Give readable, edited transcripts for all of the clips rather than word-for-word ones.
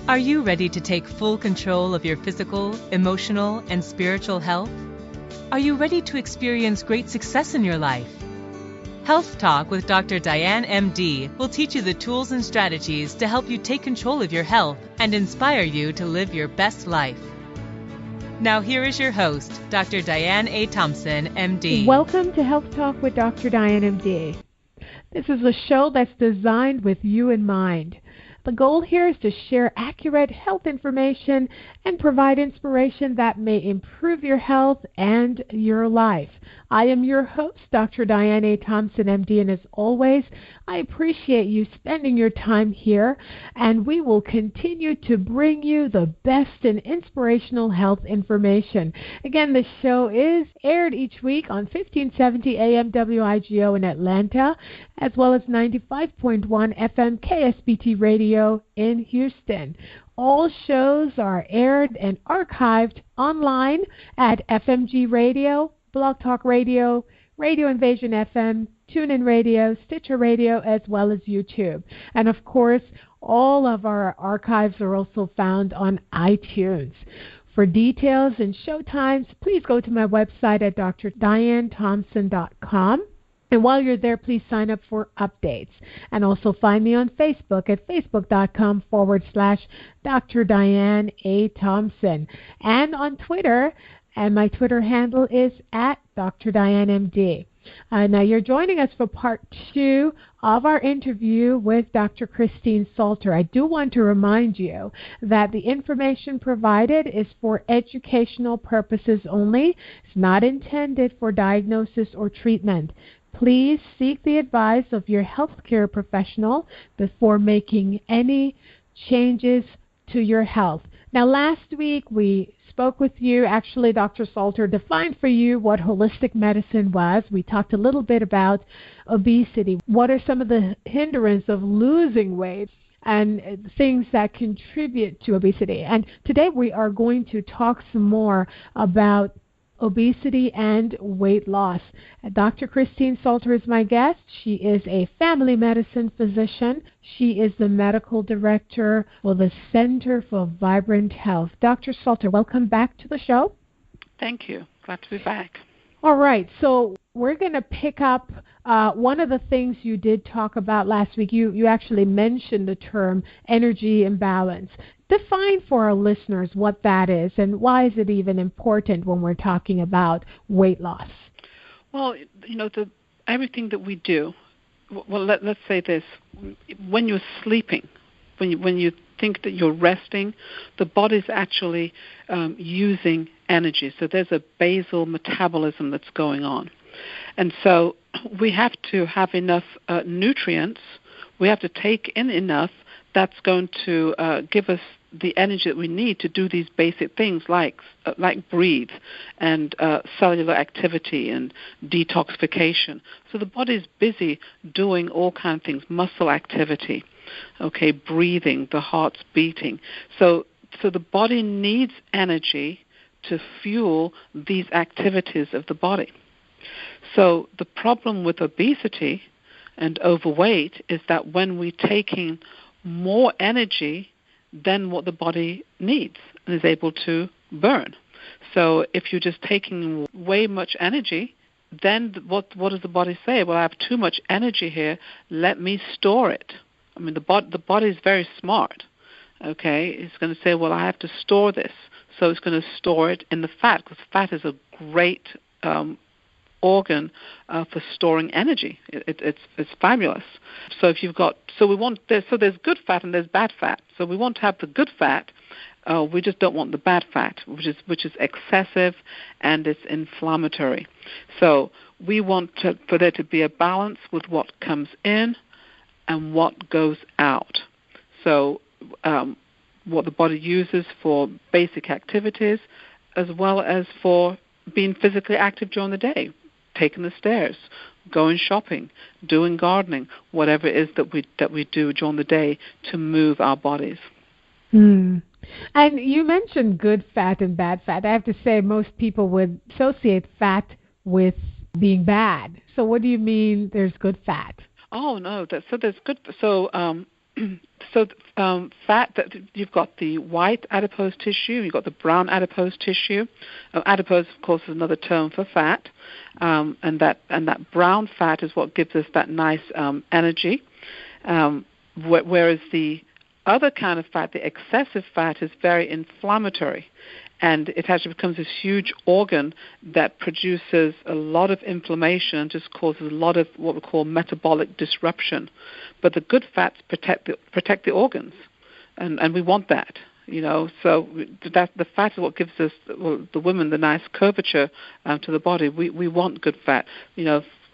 Are you ready to take full control of your physical, emotional, and spiritual health? Are you ready to experience great success in your life? Health Talk with Dr. Diane, MD, will teach you the tools and strategies to help you take control of your health and inspire you to live your best life. Now here is your host, Dr. Diane A. Thompson, MD. Welcome to Health Talk with Dr. Diane, MD. This is a show that's designed with you in mind. The goal here is to share accurate health information and provide inspiration that may improve your health and your life. I am your host, Dr. Diane A. Thompson, MD, and as always, I appreciate you spending your time here, and we will continue to bring you the best in inspirational health information. Again, the show is aired each week on 1570 AM WIGO in Atlanta, as well as 95.1 FM KSBT Radio in Houston. All shows are aired and archived online at FMG Radio, Blog Talk Radio, Radio Invasion FM, TuneIn Radio, Stitcher Radio, as well as YouTube. And of course, all of our archives are also found on iTunes. For details and show times, please go to my website at drdianethompson.com. And while you're there, please sign up for updates. And also find me on Facebook at facebook.com/Dr. Diane A. Thompson. And on Twitter, and my Twitter handle is at Dr. Diane MD. Now you're joining us for part 2 of our interview with Dr. Christine Salter. I do want to remind you that the information provided is for educational purposes only. It's not intended for diagnosis or treatment. Please seek the advice of your healthcare professional before making any changes to your health. Now, last week we spoke with you. Actually, Dr. Salter defined for you what holistic medicine was. We talked a little bit about obesity. What are some of the hindrances of losing weight and things that contribute to obesity? And today we are going to talk some more about obesity and weight loss. Dr. Christine Salter is my guest. She is a family medicine physician. She is the medical director for the Center for Vibrant Health. Dr. Salter, welcome back to the show. Thank you. Glad to be back. All right. So we're going to pick up one of the things you did talk about last week. You actually mentioned the term energy imbalance. Define for our listeners what that is and why is it even important when we're talking about weight loss? Well, everything that we do, let's say this, when you're sleeping, when you think that you're resting, the body's actually using energy. So there's a basal metabolism that's going on. And so we have to have enough nutrients, we have to take in enough that's going to give us the energy that we need to do these basic things like breathe and cellular activity and detoxification. So the body's busy doing all kinds of things, muscle activity, breathing, the heart's beating. So the body needs energy to fuel these activities of the body. So the problem with obesity and overweight is that when we're taking more energy than what the body needs and is able to burn. So if you're just taking way much energy, then what does the body say? Well, I have too much energy here. Let me store it. I mean, the body is very smart. It's going to say, well, I have to store this. So it's going to store it in the fat because fat is a great organ for storing energy. It's fabulous. So if you've got, there's good fat and there's bad fat. So we want to have the good fat. We just don't want the bad fat, which is excessive and it's inflammatory. So we want for there to be a balance with what comes in and what goes out. So what the body uses for basic activities as well as for being physically active during the day, taking the stairs, going shopping, doing gardening, whatever it is that we do during the day to move our bodies. And you mentioned good fat and bad fat. I have to say most people would associate fat with being bad. So what do you mean there's good fat? Oh, no. So there's good. So Fat, that you've got the white adipose tissue, you've got the brown adipose tissue. Adipose, of course, is another term for fat, and that brown fat is what gives us that nice energy. Whereas the other kind of fat, the excessive fat, is very inflammatory. And it actually becomes this huge organ that produces a lot of inflammation and just causes a lot of what we call metabolic disruption. But the good fats protect the organs, and we want that, So that the fat is what gives us, the women, the nice curvature to the body. We want good fat.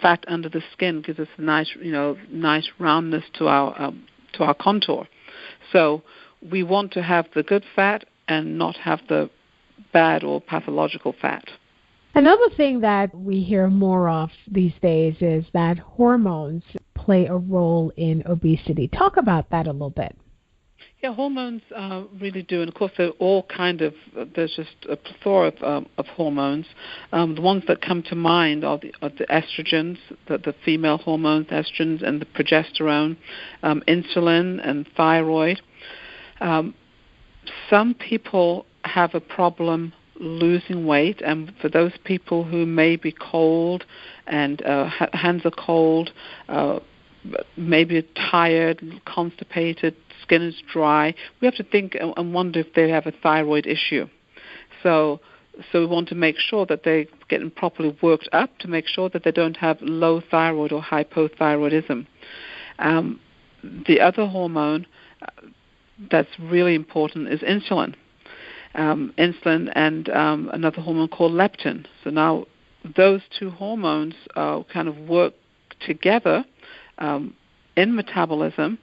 Fat under the skin gives us a nice roundness to our contour. So we want to have the good fat and not have the bad or pathological fat. Another thing that we hear more of these days is that hormones play a role in obesity. Talk about that a little bit. Yeah, hormones really do, and of course they're all there's just a plethora of hormones. The ones that come to mind are the estrogens, the female hormones, estrogens and the progesterone, insulin and thyroid. Some people have a problem losing weight, and for those people who may be cold and hands are cold, maybe tired, constipated, skin is dry, we have to think and wonder if they have a thyroid issue. So we want to make sure that they're getting properly worked up to make sure that they don't have low thyroid or hypothyroidism. The other hormone that's really important is insulin. Insulin and another hormone called leptin. So now those two hormones kind of work together in metabolism,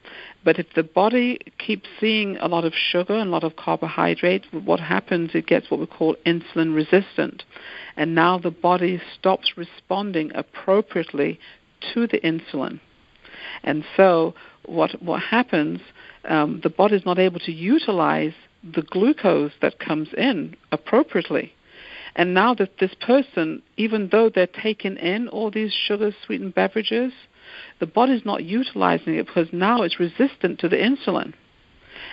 but if the body keeps seeing a lot of sugar and a lot of carbohydrate, what happens, it gets what we call insulin resistant. And now the body stops responding appropriately to the insulin. And so what happens, the body is not able to utilize the glucose that comes in appropriately. And now that this person, even though they're taking in all these sugar-sweetened beverages, the body's not utilizing it because now it's resistant to the insulin.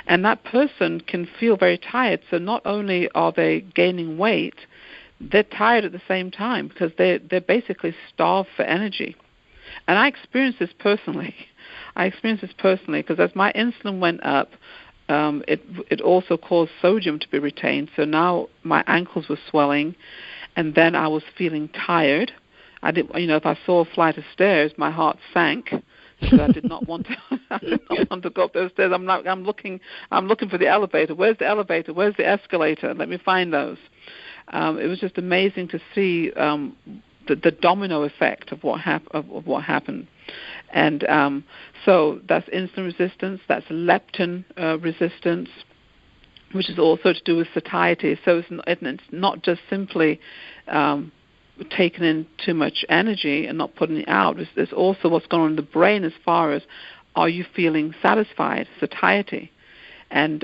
And that person can feel very tired. So not only are they gaining weight, they're tired at the same time because they're basically starved for energy. And I experienced this personally. Because as my insulin went up, it also caused sodium to be retained. So now my ankles were swelling, and then I was feeling tired. If I saw a flight of stairs, my heart sank. So I did not want to go up those stairs. I'm looking for the elevator. Where's the elevator? Where's the escalator? Let me find those. It was just amazing to see the domino effect of what happened. And so that's insulin resistance, that's leptin resistance, which is also to do with satiety. So it's not just simply taking in too much energy and not putting it out. There's also what's going on in the brain as far as, are you feeling satisfied, satiety. And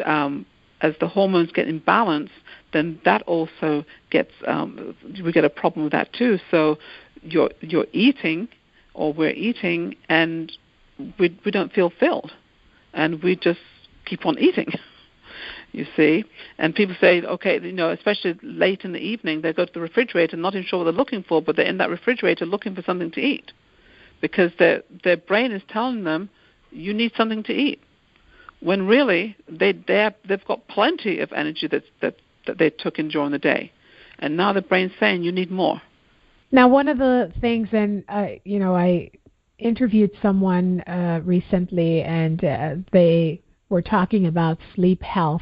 as the hormones get imbalanced, then that also gets, we get a problem with that too. So you're eating, or we're eating, and we don't feel filled, and we just keep on eating, you see. And people say, okay, especially late in the evening, they go to the refrigerator, not even sure what they're looking for, but they're in that refrigerator looking for something to eat, because their brain is telling them, you need something to eat, when really they've got plenty of energy that they took in during the day, and now the brain's saying you need more. Now, one of the things, and I interviewed someone recently, and they were talking about sleep health,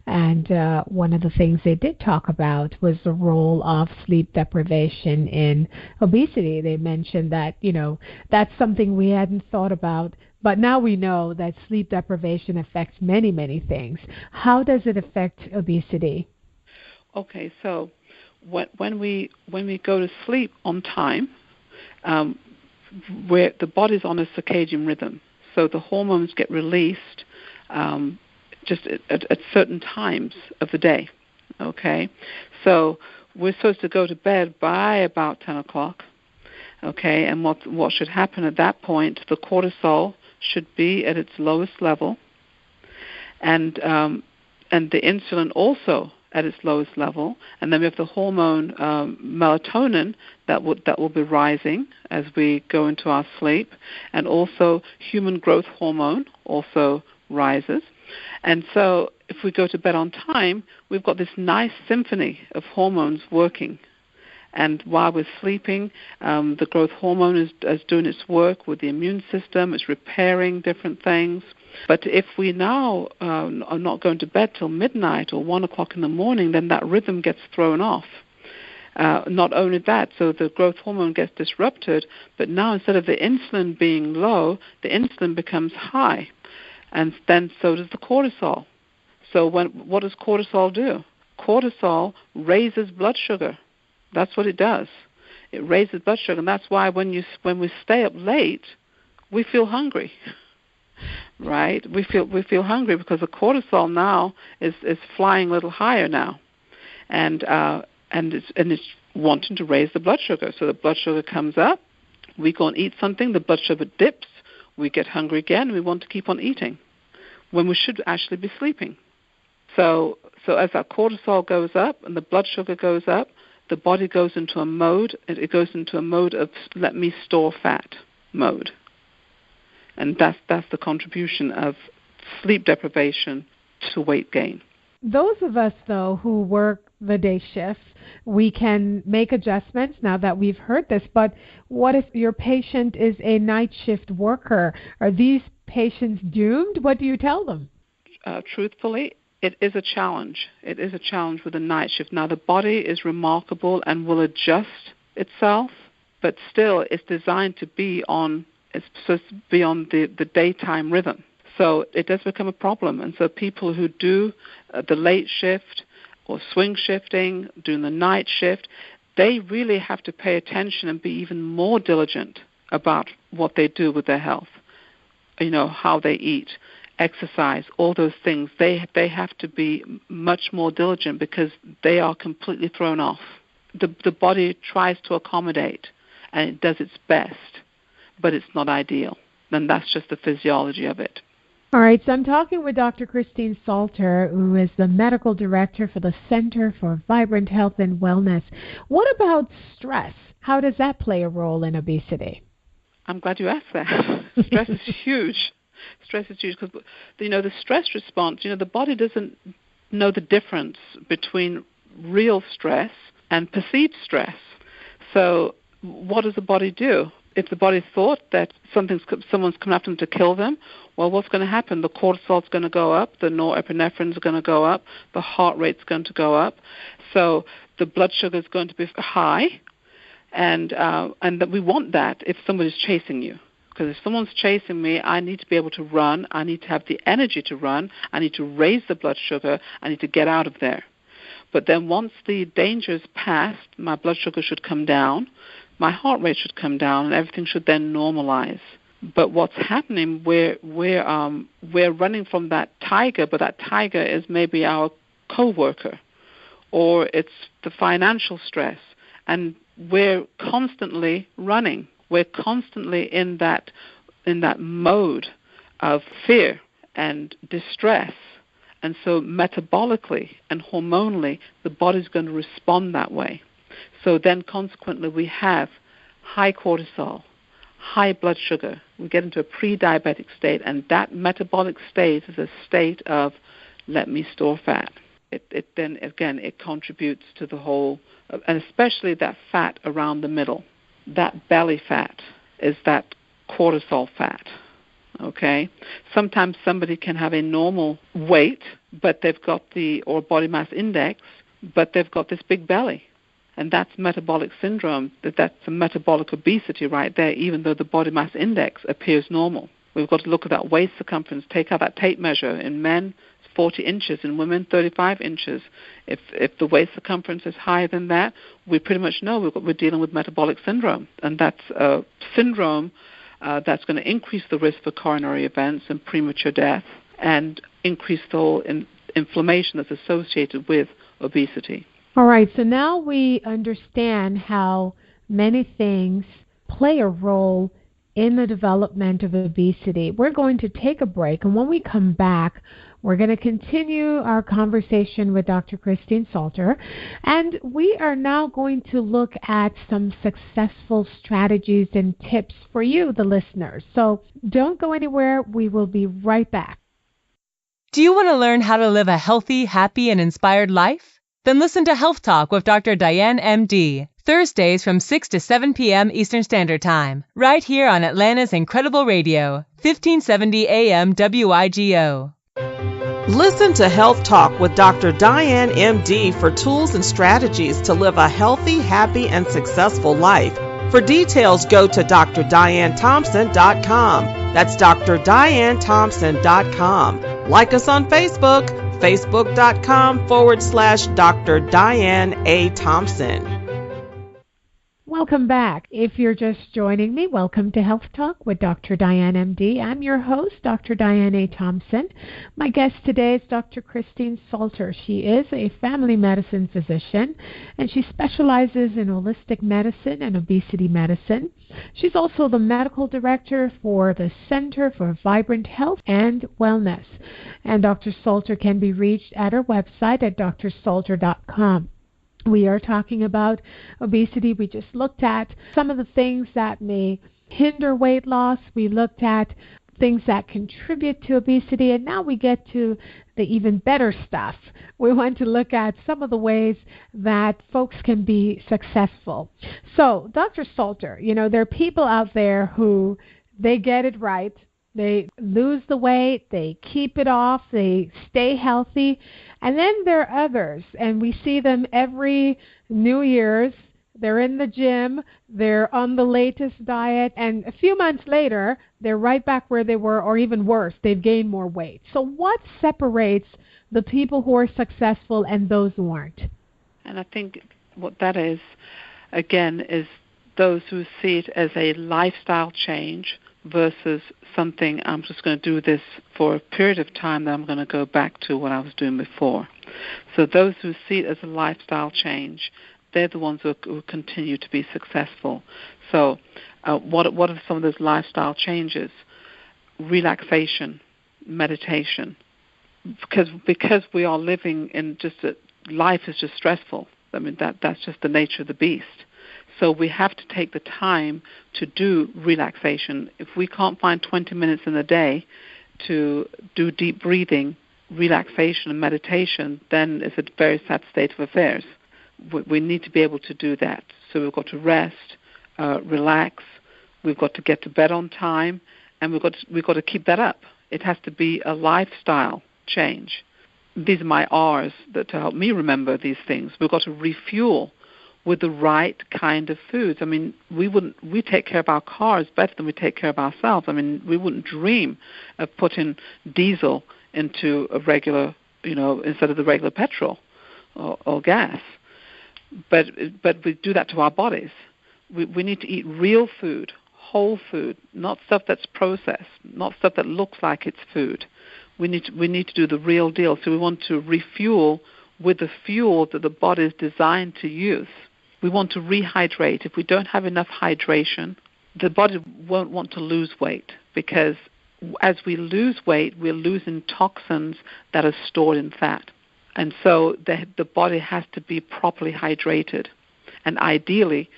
and one of the things they did talk about was the role of sleep deprivation in obesity. They mentioned that, that's something we hadn't thought about, but now we know that sleep deprivation affects many, many things. How does it affect obesity? Okay, so when we go to sleep on time, where the body's on a circadian rhythm, so the hormones get released just at certain times of the day. Okay, so we're supposed to go to bed by about 10 o'clock. Okay, and what should happen at that point? The cortisol should be at its lowest level, and the insulin also at its lowest level, and then we have the hormone melatonin that will be rising as we go into our sleep, and also human growth hormone also rises. And so if we go to bed on time, we've got this nice symphony of hormones working. And while we're sleeping, the growth hormone is doing its work with the immune system. It's repairing different things. But if we now are not going to bed till midnight or 1 o'clock in the morning, then that rhythm gets thrown off. Not only that, so the growth hormone gets disrupted, but now instead of the insulin being low, the insulin becomes high. And then so does the cortisol. So what does cortisol do? Cortisol raises blood sugar. That's what it does. It raises blood sugar, and that's why when we stay up late, we feel hungry, right? We feel hungry because the cortisol now is flying a little higher now, and it's wanting to raise the blood sugar. So the blood sugar comes up, we go and eat something, the blood sugar dips, we get hungry again, and we want to keep on eating when we should actually be sleeping. So as our cortisol goes up and the blood sugar goes up, the body goes into a mode. It goes into a mode of let me store fat mode, and that's the contribution of sleep deprivation to weight gain. Those of us, though, who work the day shifts, we can make adjustments now that we've heard this. But what if your patient is a night shift worker? Are these patients doomed? What do you tell them? Truthfully, it is a challenge. It is a challenge with a night shift. Now, the body is remarkable and will adjust itself, but still it's designed to be on, it's supposed to be on the daytime rhythm. So it does become a problem. And so people who do the late shift or swing shifting, doing the night shift, they really have to pay attention and be even more diligent about what they do with their health, how they eat, exercise, all those things. They have to be much more diligent because they are completely thrown off. The body tries to accommodate, and it does its best, but it's not ideal. And that's just the physiology of it. All right, so I'm talking with Dr. Christine Salter, who is the medical director for the Center for Vibrant Health and Wellness. What about stress? How does that play a role in obesity? I'm glad you asked that. Stress is huge. Stress is huge because, the stress response, the body doesn't know the difference between real stress and perceived stress. So what does the body do? If the body thought that someone's coming after them to kill them, well, what's going to happen? The cortisol's going to go up, the norepinephrine's going to go up, the heart rate's going to go up. So the blood sugar is going to be high, and that we want that if somebody's chasing you. Because if someone's chasing me, I need to be able to run. I need to have the energy to run. I need to raise the blood sugar. I need to get out of there. But then once the danger is past, my blood sugar should come down, my heart rate should come down, and everything should then normalize. But what's happening, we're running from that tiger, but that tiger is maybe our coworker, or it's the financial stress, and we're constantly running. We're constantly in that mode of fear and distress. And so metabolically and hormonally, the body's going to respond that way. So then consequently, we have high cortisol, high blood sugar. We get into a pre-diabetic state, and that metabolic state is a state of let me store fat. It then, again, it contributes to the whole, and especially that fat around the middle. That belly fat is that cortisol fat, okay? Sometimes somebody can have a normal weight, but they've got or body mass index, but they've got this big belly. And that's metabolic syndrome. That's a metabolic obesity right there, even though the body mass index appears normal. We've got to look at that waist circumference, take out that tape measure. In men, it's 40 inches. In women, 35 inches. If the waist circumference is higher than that, we pretty much know we're dealing with metabolic syndrome. And that's a syndrome that's going to increase the risk for coronary events and premature death and increase the whole inflammation that's associated with obesity. All right, so now we understand how many things play a role in the development of obesity. We're going to take a break, and when we come back, we're going to continue our conversation with Dr. Christine Salter, and we are now going to look at some successful strategies and tips for you, the listeners. So don't go anywhere. We will be right back. Do you want to learn how to live a healthy, happy, and inspired life? Then listen to Health Talk with Dr. Diane, MD, Thursdays from 6 to 7 p.m. Eastern Standard Time, right here on Atlanta's Incredible Radio, 1570 AM WIGO. Listen to Health Talk with Dr. Diane, MD, for tools and strategies to live a healthy, happy, and successful life. For details, go to drdianethompson.com. That's drdianethompson.com. Like us on Facebook, facebook.com/Dr. Diane A. Thompson. Welcome back. If you're just joining me, welcome to Health Talk with Dr. Diane, MD. I'm your host, Dr. Diane A. Thompson. My guest today is Dr. Christine Salter. She is a family medicine physician, and she specializes in holistic medicine and obesity medicine. She's also the medical director for the Center for Vibrant Health and Wellness. And Dr. Salter can be reached at her website at drsalter.com. We are talking about obesity. We just looked at some of the things that may hinder weight loss. We looked at things that contribute to obesity, and now we get to the even better stuff. We want to look at some of the ways that folks can be successful. So, Dr. Salter, there are people out there who they get it right. They lose the weight, they keep it off, they stay healthy. And then there are others, and we see them every New Year's. They're in the gym, they're on the latest diet, and a few months later, they're right back where they were, or even worse, they've gained more weight. So what separates the people who are successful and those who aren't? And I think what that is, again, is those who see it as a lifestyle change versus something, I'm just going to do this for a period of time, then I'm going to go back to what I was doing before. So those who see it as a lifestyle change, they're the ones who continue to be successful. So what are some of those lifestyle changes? Relaxation, meditation. Because we are living in life is just stressful. I mean, that's just the nature of the beast. So we have to take the time to do relaxation. If we can't find 20 minutes in the day to do deep breathing, relaxation, and meditation, then it's a very sad state of affairs. We need to be able to do that. So we've got to rest, relax. We've got to get to bed on time, and we've got to keep that up. It has to be a lifestyle change. These are my R's to help me remember these things. We've got to refuel with the right kind of foods. I mean, we take care of our cars better than we take care of ourselves. I mean, we wouldn't dream of putting diesel into a regular, instead of the regular petrol or gas. But we do that to our bodies. We need to eat real food, whole food, not stuff that's processed, not stuff that looks like it's food. We need to do the real deal. So we want to refuel with the fuel that the body is designed to use. We want to rehydrate. If we don't have enough hydration, the body won't want to lose weight, because as we lose weight, we're losing toxins that are stored in fat. And so the body has to be properly hydrated, and ideally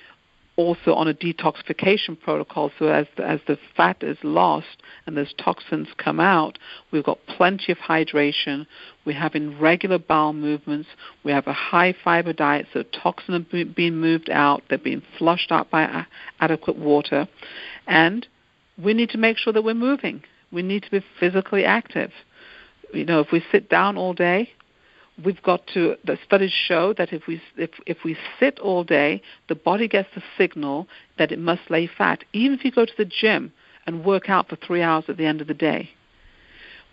also on a detoxification protocol. So as the fat is lost and those toxins come out, we've got plenty of hydration. We're having regular bowel movements. We have a high-fiber diet, so toxins are being moved out. They're being flushed out by adequate water. And we need to make sure that we're moving. We need to be physically active. If we sit down all day, the studies show that if we sit all day, the body gets the signal that it must lay fat. Even if you go to the gym and work out for 3 hours at the end of the day,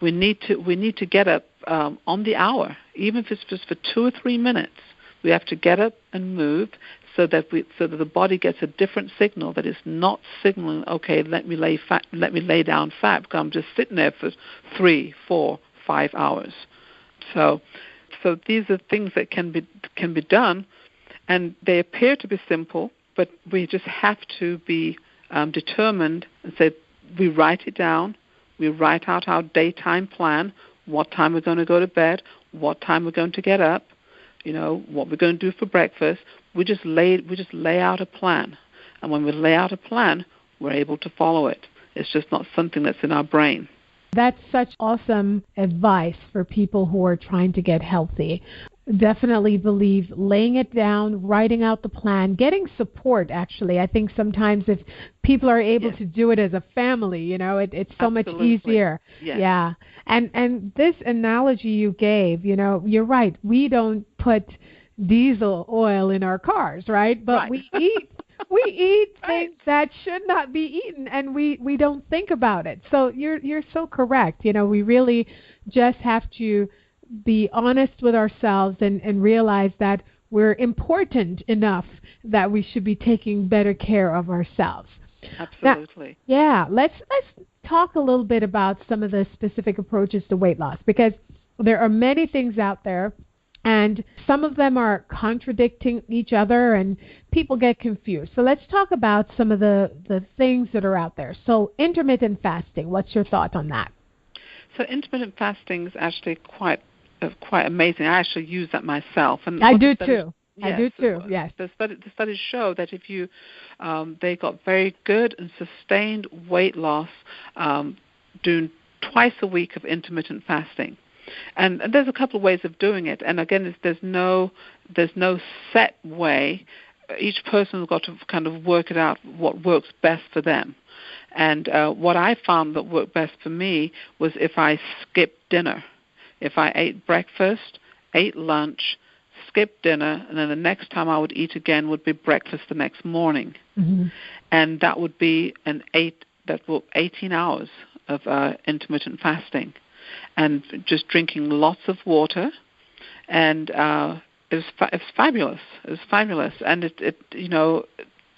we need to get up on the hour, even if it's just for 2 or 3 minutes. We have to get up and move so that the body gets a different signal, that it's not signaling, okay, let me lay down fat because I'm just sitting there for 3, 4, 5 hours. So these are things that can be done, and they appear to be simple, but we just have to be determined and said, we write it down, we write out our daytime plan, what time we're going to go to bed, what time we're going to get up, what we're going to do for breakfast. We just lay out a plan. And when we lay out a plan, we're able to follow it. It's just not something that's in our brain. That's such awesome advice for people who are trying to get healthy. Definitely believe laying it down, writing out the plan, getting support, actually. I think sometimes if people are able to do it as a family, it's so much easier. Yes. Yeah. And this analogy you gave, you're right. We don't put diesel oil in our cars, right? But we eat things that should not be eaten, and we don't think about it. So you're so correct. We really just have to be honest with ourselves and realize that we're important enough that we should be taking better care of ourselves. Absolutely. Now, let's talk a little bit about some of the specific approaches to weight loss, because there are many things out there, and some of them are contradicting each other, and people get confused. So let's talk about some of the things that are out there. So intermittent fasting, what's your thought on that? So intermittent fasting is actually quite amazing. I actually use that myself. And I do too. Yes, I do too. Yes. The studies show that if you, they got very good and sustained weight loss doing twice a week of intermittent fasting. And there's a couple of ways of doing it. And again, there's no set way. Each person has got to kind of work it out what works best for them. And what I found that worked best for me was if I skipped dinner. If I ate breakfast, ate lunch, skipped dinner, and then the next time I would eat again would be breakfast the next morning. Mm-hmm. And that would be 18 hours of intermittent fasting, and just drinking lots of water. And it was fabulous. It was fabulous. And it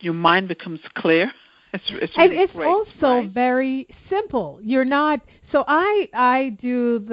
your mind becomes clear. It's really and it's great, also right? very simple. You're not. So I do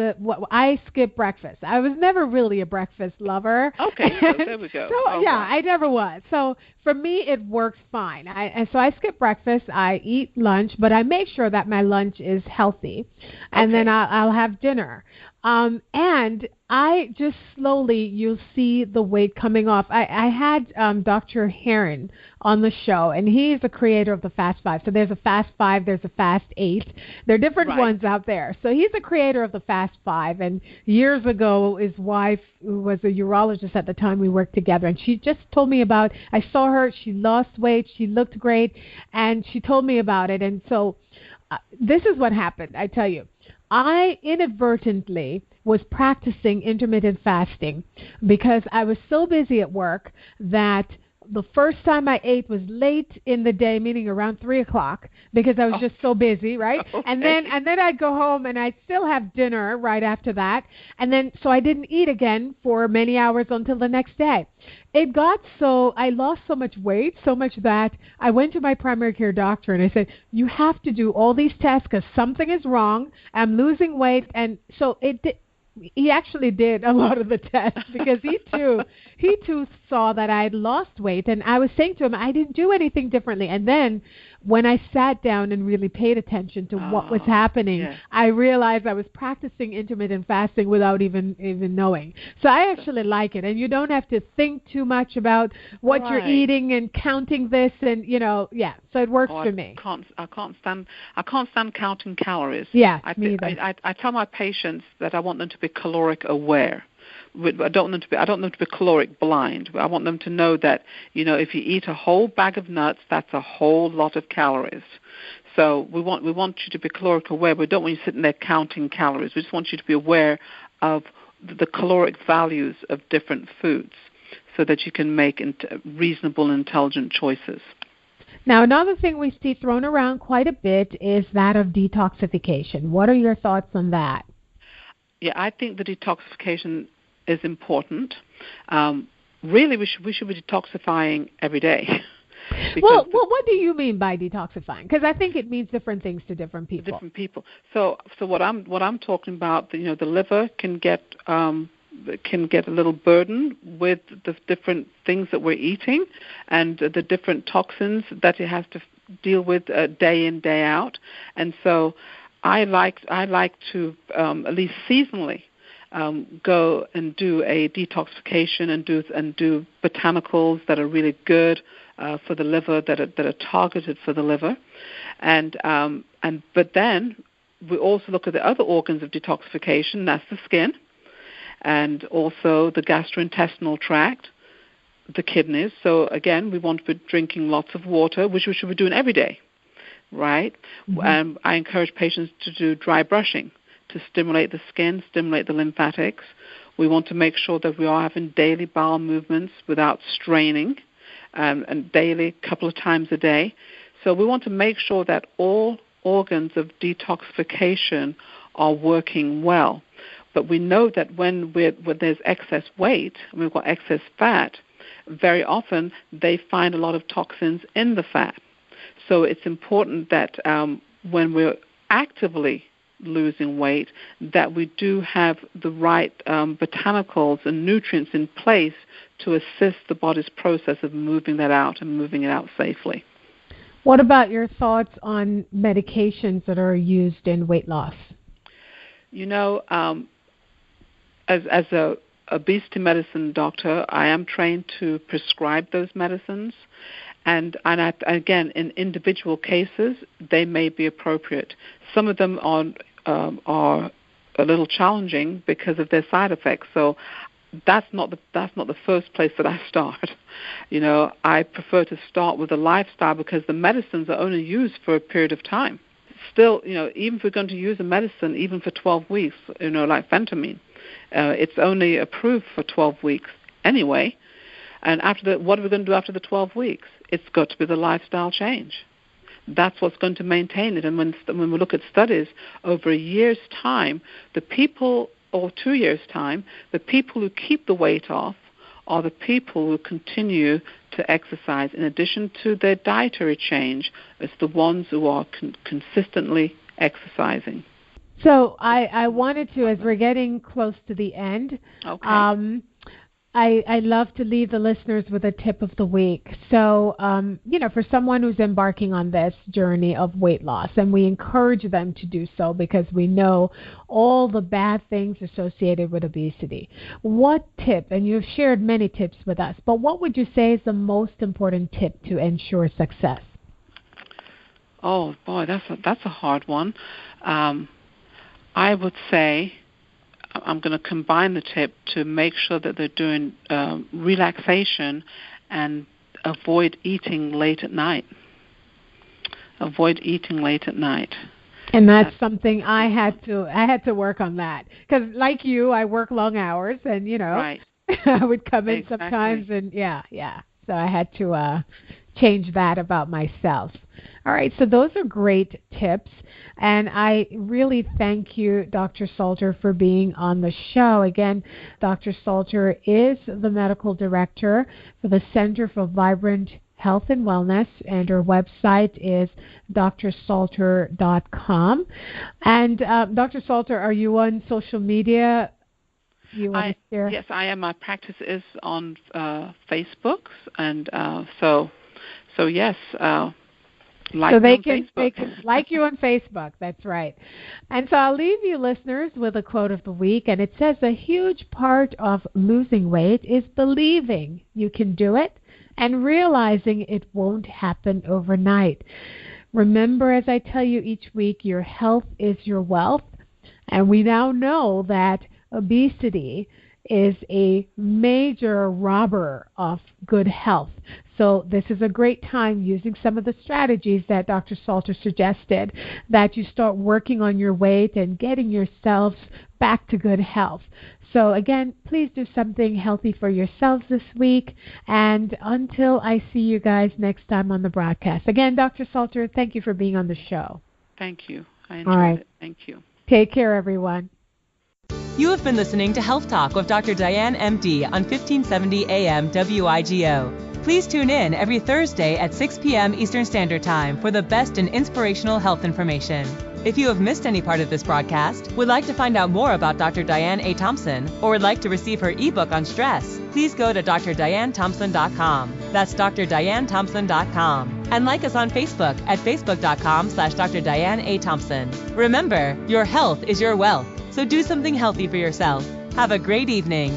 I skip breakfast. I was never really a breakfast lover. Okay, so there we go. So I never was. So for me, it works fine. So I skip breakfast. I eat lunch, but I make sure that my lunch is healthy, and then I'll have dinner. And I just slowly, you'll see the weight coming off. I had Dr. Heron on the show, and he's the creator of the Fast 5. So there's a Fast 5, there's a Fast 8. There are different ones out there. So he's the creator of the Fast 5. And years ago, his wife, who was a urologist at the time, we worked together, and she just told me about, I saw her, she lost weight, she looked great, and she told me about it. And so this is what happened, I tell you. I inadvertently was practicing intermittent fasting because I was so busy at work that the first time I ate was late in the day, meaning around 3 o'clock, because I was just so busy, right? Okay. And then I'd go home and I'd still have dinner right after that. And then so I didn't eat again for many hours until the next day. It got so, I lost so much weight, so much that I went to my primary care doctor and I said, you have to do all these tests because something is wrong. I'm losing weight. And so he actually did a lot of the tests because he too saw that I had lost weight, and I was saying to him I didn't do anything differently. And then when I sat down and really paid attention to what was happening, I realized I was practicing intermittent fasting without even knowing. So I actually like it, and you don't have to think too much about what you're eating and counting this, and so it works for me. I can't stand counting calories. Yeah, me either. I tell my patients that I want them to be caloric aware. I don't want them to be caloric blind. I want them to know that, if you eat a whole bag of nuts, that's a whole lot of calories. So we want you to be caloric aware. We don't want you sitting there counting calories. We just want you to be aware of the caloric values of different foods so that you can make reasonable and intelligent choices. Now, another thing we see thrown around quite a bit is that of detoxification. What are your thoughts on that? Yeah, I think the detoxification is important. Really, we should be detoxifying every day. Well, what do you mean by detoxifying? Because I think it means different things to different people. So what I'm talking about, the liver can get a little burden with the different things that we're eating and the different toxins that it has to deal with day in, day out. And so I like to at least seasonally go and do a detoxification and do botanicals that are really good for the liver, that are targeted for the liver, but then we also look at the other organs of detoxification. That's the skin, and also the gastrointestinal tract, the kidneys. So again, we want to be drinking lots of water, which we should be doing every day, right? Mm-hmm. I encourage patients to do dry brushing to stimulate the skin, stimulate the lymphatics. We want to make sure that we are having daily bowel movements without straining, and daily, a couple of times a day. So we want to make sure that all organs of detoxification are working well. But we know that when there's excess weight and we've got excess fat, very often they find a lot of toxins in the fat. So it's important that when we're actively losing weight, that we do have the right botanicals and nutrients in place to assist the body's process of moving that out and moving it out safely. What about your thoughts on medications that are used in weight loss? You know, as a obesity medicine doctor, I am trained to prescribe those medicines. And again, in individual cases, they may be appropriate. Some of them are a little challenging because of their side effects. So that's not the first place that I start. You know, I prefer to start with a lifestyle because the medicines are only used for a period of time. Still, you know, even if we're going to use a medicine, even for 12 weeks, you know, like phentermine, it's only approved for 12 weeks anyway. And what are we going to do after the 12 weeks? It's got to be the lifestyle change. That's what's going to maintain it. And when we look at studies over a year's time, or 2 years' time, the people who keep the weight off are the people who continue to exercise. In addition to their dietary change, it's the ones who are consistently exercising. So I wanted to, as we're getting close to the end, okay. I love to leave the listeners with a tip of the week. So, you know, for someone who's embarking on this journey of weight loss, and we encourage them to do so because we know all the bad things associated with obesity. What tip, and you've shared many tips with us, but what would you say is the most important tip to ensure success? Oh, boy, that's a hard one. I would say I'm going to combine the tip to make sure that they're doing relaxation and avoid eating late at night. Avoid eating late at night. And that's something I had to work on that because, like you, I work long hours, and you know, right. I would come in exactly. sometimes, and yeah. So I had to change that about myself. All right, so those are great tips, and I really thank you, Dr. Salter, for being on the show. Again, Dr. Salter is the medical director for the Center for Vibrant Health and Wellness, and her website is drsalter.com. And Dr. Salter, are you on social media? You want to share? Yes, I am. My practice is on Facebook, and so yes. So they can like you on Facebook. That's right. And so I'll leave you listeners with a quote of the week, and it says, a huge part of losing weight is believing you can do it and realizing it won't happen overnight. Remember, as I tell you each week, your health is your wealth, and we now know that obesity is a major robber of good health. So this is a great time, using some of the strategies that Dr. Salter suggested, that you start working on your weight and getting yourselves back to good health. So again, please do something healthy for yourselves this week. And until I see you guys next time on the broadcast. Again, Dr. Salter, thank you for being on the show. Thank you. I enjoyed it. Thank you. Take care, everyone. You have been listening to Health Talk with Dr. Diane, MD, on 1570 AM WIGO. Please tune in every Thursday at 6 p.m. Eastern Standard Time for the best in inspirational health information. If you have missed any part of this broadcast, would like to find out more about Dr. Diane A. Thompson, or would like to receive her ebook on stress, please go to drdianethompson.com. That's drdianethompson.com. And like us on Facebook at facebook.com/Dr. Diane A. Thompson. Remember, your health is your wealth, so do something healthy for yourself. Have a great evening.